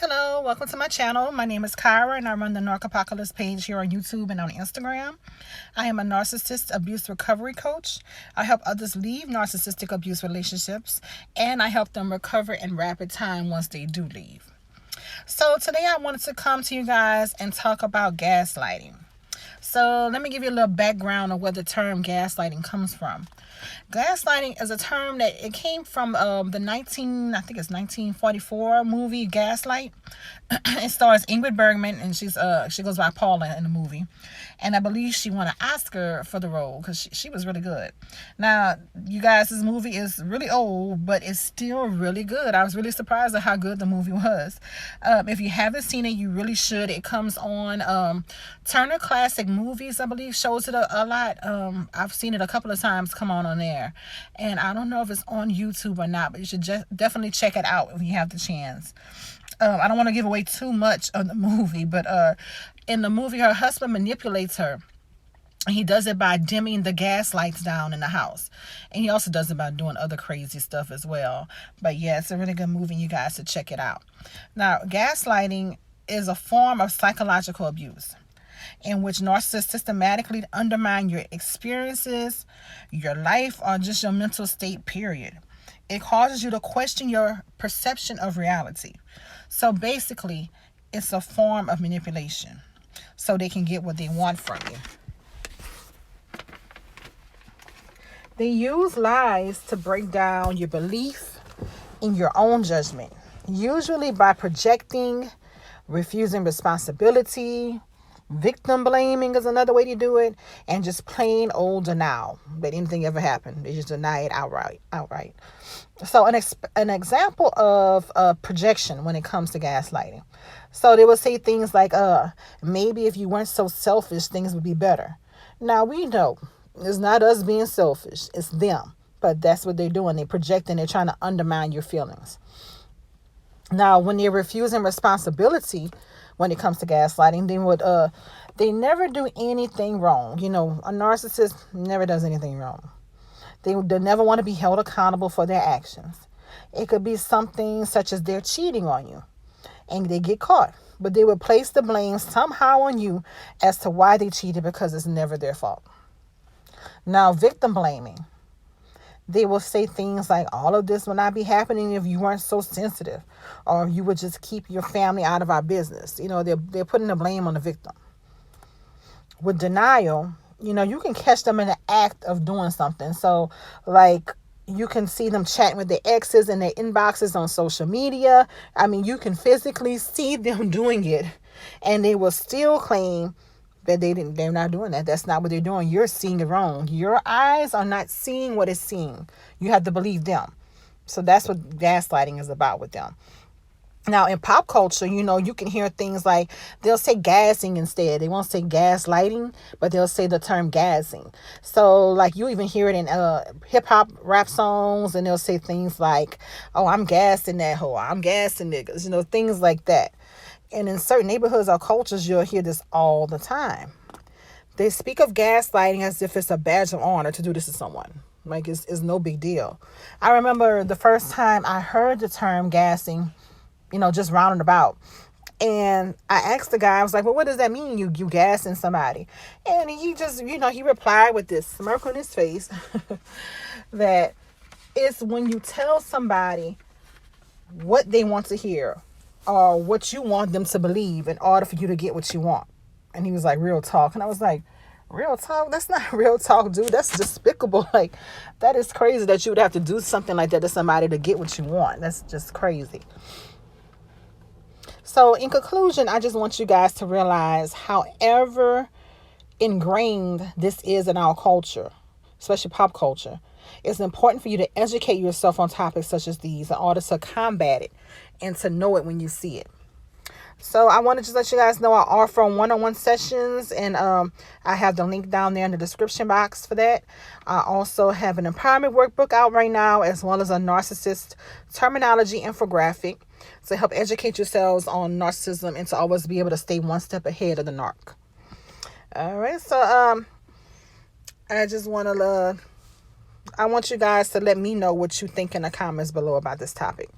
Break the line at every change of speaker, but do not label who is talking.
Hello, welcome to my channel. My name is Kyra and I run the Narcopocalypse page here on YouTube and on Instagram. I am a narcissist abuse recovery coach. I help others leave narcissistic abuse relationships and I help them recover in rapid time once they do leave. So today I wanted to come to you guys and talk about gaslighting. So let me give you a little background of where the term gaslighting comes from. Gaslighting is a term that it came from the 1944 movie Gaslight. It stars Ingrid Bergman and she goes by Paula in the movie, and I believe she won an Oscar for the role because she was really good. Now, you guys, this movie is really old, but it's still really good. I was really surprised at how good the movie was. If you haven't seen it, you really should. It comes on Turner Classic Movies, I believe, shows it a lot. I've seen it a couple of times come on there, and I don't know if it's on YouTube or not, but you should definitely check it out if you have the chance. I don't want to give away too much of the movie, but in the movie, her husband manipulates her. He does it by dimming the gas lights down in the house. And he also does it by doing other crazy stuff as well. But yeah, it's a really good movie. You guys should check it out. Now, gaslighting is a form of psychological abuse in which narcissists systematically undermine your experiences, your life, or just your mental state, period. It causes you to question your perception of reality. So basically, it's a form of manipulation so they can get what they want from you. They use lies to break down your belief in your own judgment, usually by projecting, refusing responsibility. Victim blaming is another way to do it, and just plain old denial that anything ever happened. They just deny it outright. So an example of projection when it comes to gaslighting. So they will say things like, maybe if you weren't so selfish, things would be better. Now we know it's not us being selfish, it's them. But that's what they're doing. They're projecting, they're trying to undermine your feelings. Now, when they're refusing responsibility, when it comes to gaslighting, they never do anything wrong. You know, a narcissist never does anything wrong. They never want to be held accountable for their actions. It could be something such as they're cheating on you and they get caught, but they will place the blame somehow on you as to why they cheated because it's never their fault. Now, victim blaming. They will say things like, all of this would not be happening if you weren't so sensitive, or if you would just keep your family out of our business. You know, they're putting the blame on the victim. With denial, you know, you can catch them in the act of doing something. So, like, you can see them chatting with their exes in their inboxes on social media. I mean, you can physically see them doing it, and they will still claim that they're not doing that. That's not what they're doing. You're seeing it wrong. Your eyes are not seeing what it's seeing. You have to believe them. So that's what gaslighting is about with them. Now, in pop culture, you know, you can hear things like they'll say gassing instead. They won't say gaslighting, but they'll say the term gassing. So, like, you even hear it in hip-hop rap songs, and they'll say things like, oh, I'm gassing that hoe. I'm gassing niggas. You know, things like that. And in certain neighborhoods or cultures, you'll hear this all the time. They speak of gaslighting as if it's a badge of honor to do this to someone. Like, it's no big deal. I remember the first time I heard the term gassing, you know, just rounding about. And I asked the guy, I was like, well, what does that mean, you gassing somebody? And he just, you know, he replied with this smirk on his face that it's when you tell somebody what they want to hear, or what you want them to believe in order for you to get what you want. And he was like, real talk. And I was like, real talk? That's not real talk, dude. That's despicable. Like, that is crazy that you would have to do something like that to somebody to get what you want. That's just crazy. So in conclusion, I just want you guys to realize however ingrained this is in our culture, especially pop culture, it's important for you to educate yourself on topics such as these in order to combat it and to know it when you see it. So I want to just let you guys know I offer one-on-one sessions, and I have the link down there in the description box for that. I also have an empowerment workbook out right now, as well as a narcissist terminology infographic to help educate yourselves on narcissism and to always be able to stay one step ahead of the narc. All right, so I want you guys to let me know what you think in the comments below about this topic.